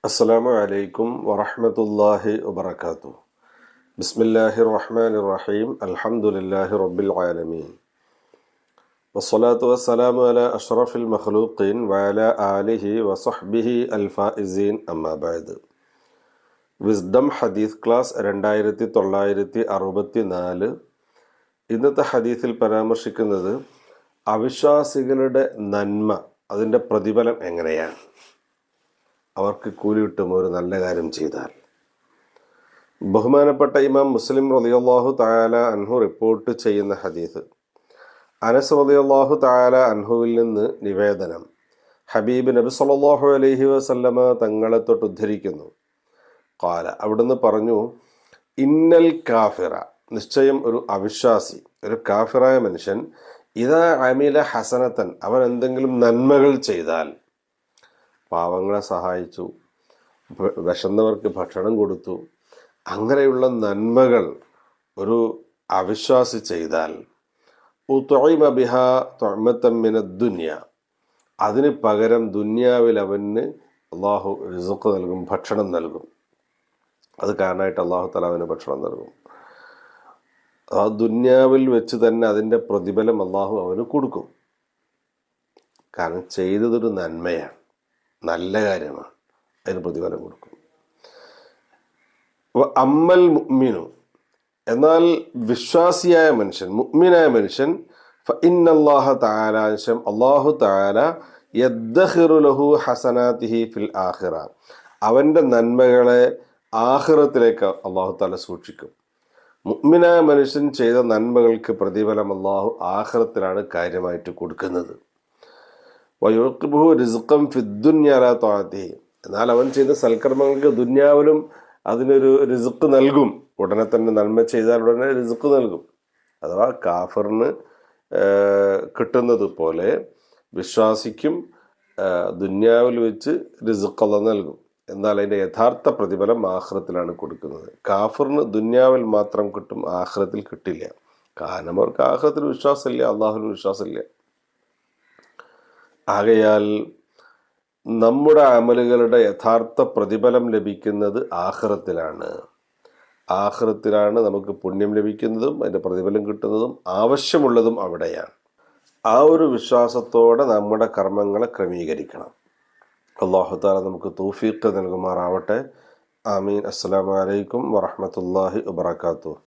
അസ്സലാമു അലൈക്കും വറഹ്മത്തുള്ളാഹി വബറകാതുഹു. ബിസ്മില്ലാഹിർ റഹ്മാനിർ റഹീം. അൽഹംദുലില്ലാഹി റബ്ബിൽ ആലമീൻ. വസ്സലാത്തു വസ്സലാമു അലാ അഷ്റഫിൽ മഖ്ലൂഖീൻ വഅലാ ആലിഹി വസഹ്ബിഹി അൽ ഫായിസീൻ. അമ്മാ ബഅദ്. വിസ്ഡം ഹദീസ് ക്ലാസ് 2964. ഇന്നത്തെ ഹദീസിൽ പരാമർശിക്കുന്നത് അവിശ്വാസികളുടെ നന്മ, അതിൻ്റെ പ്രതിഫലം എങ്ങനെയാണ്, അവർക്ക് കൂലി കിട്ടും ഒരു നല്ല കാര്യം ചെയ്താൽ. ബഹുമാനപ്പെട്ട ഇമാം മുസ്ലിം റളിയല്ലാഹു തആല അൻഹു റിപ്പോർട്ട് ചെയ്യുന്ന ഹദീസ്, അനസ് റളിയല്ലാഹു തആല അൻഹുവിൽ നിന്ന് നിവേദനം, ഹബീബ് നബി സല്ലല്ലാഹു അലൈഹി വസല്ലമ തങ്ങളെ തൊട്ട് ഉദ്ധരിക്കുന്നു. ഖാല, അവിടുന്ന് പറഞ്ഞു, ഇന്നൽ കാഫിറ, നിശ്ചയം ഒരു അവിശ്വാസി, ഒരു കാഫിറായ മനുഷ്യൻ, ഇദാ അമില ഹസനത്തൻ, അവൻ എന്തെങ്കിലും നന്മകൾ ചെയ്താൽ, പാവങ്ങളെ സഹായിച്ചു, വിശന്നവർക്ക് ഭക്ഷണം കൊടുത്തു, അങ്ങനെയുള്ള നന്മകൾ ഒരു അവിശ്വാസി ചെയ്താൽ, ഉത്ഇമ ബിഹാ തുഅമത്തൻ മിനദ് ദുനിയ, അതിന് പകരം ദുനിയാവിൽ അവന് അള്ളാഹു റിസ്ഖ് നൽകും, ഭക്ഷണം നൽകും. അത് കാരണമായിട്ട് അള്ളാഹു തആല അവന് ഭക്ഷണം നൽകും. ആ ദുനിയാവിൽ വെച്ച് തന്നെ അതിൻ്റെ പ്രതിഫലം അള്ളാഹു അവന് കൊടുക്കും. കാരണം ചെയ്തതൊരു നന്മയാണ്, നല്ല കാര്യമാണ്, അതിന് പ്രതിഫലം കൊടുക്കും. അമ്മൽ മുഅ്മിനു, എന്നാൽ വിശ്വാസിയായ മനുഷ്യൻ, മുഅ്മിനായ മനുഷ്യൻ, ഫഇന്നല്ലാഹ തആല, അല്ലാഹു തആല, യദ്ഖിറു ലഹു ഹസനാതിഹി ഫിൽ ആഖിറ, അവൻ്റെ നന്മകളെ ആഖിറത്തിലേക്ക് അല്ലാഹു തആല സൂക്ഷിക്കും. മുഅ്മിനായ മനുഷ്യൻ ചെയ്ത നന്മകൾക്ക് പ്രതിഫലം അല്ലാഹു ആഖിറത്തിലാണ് കാര്യമായിട്ട് കൊടുക്കുന്നത്. വയുഖിബുഹു റിസ്ഖൻ ഫിദ്ദുനിയ ലാ തഅതിഹി, എന്നാൽ അവൻ ചെയ്ത സൽക്കർമ്മങ്ങൾക്ക് ദുനിയാവിലും അതിനൊരു റിസ്ഖ് നൽകും. ഉടനെ തന്നെ നന്മ ചെയ്താൽ ഉടനെ റിസ്ഖ് നൽകും. അഥവാ കാഫിറിന് കിട്ടുന്നത് പോലെ വിശ്വാസിക്കും ദുനിയാവിൽ വെച്ച് റിസ്ഖ് അല്ലാഹു നൽകും. എന്നാൽ അതിൻ്റെ യഥാർത്ഥ പ്രതിഫലം ആഖിറത്തിലാണ് കൊടുക്കുന്നത്. കാഫിറിന് ദുനിയാവിൽ മാത്രം കിട്ടും, ആഖിറത്തിൽ കിട്ടില്ല. കാരണം അവർക്ക് ആഖിറത്തിൽ വിശ്വാസമില്ല, അള്ളാഹുവിൽ വിശ്വാസമില്ല. ആകയാൽ നമ്മുടെ അമലുകളുടെ യഥാർത്ഥ പ്രതിഫലം ലഭിക്കുന്നത് ആഖിറത്തിലാണ്. ആഖിറത്തിലാണ് നമുക്ക് പുണ്യം ലഭിക്കുന്നതും അതിൻ്റെ പ്രതിഫലം കിട്ടുന്നതും ആവശ്യമുള്ളതും അവിടെയാണ്. ആ ഒരു വിശ്വാസത്തോടെ നമ്മുടെ കർമ്മങ്ങളെ ക്രമീകരിക്കണം. അല്ലാഹു തആല നമുക്ക് തൗഫീഖ് നൽകുമാറാവട്ടെ. ആമീൻ. അസ്സലാമു അലൈക്കും വറഹ്മത്തുള്ളാഹി വബറകാതുഹു.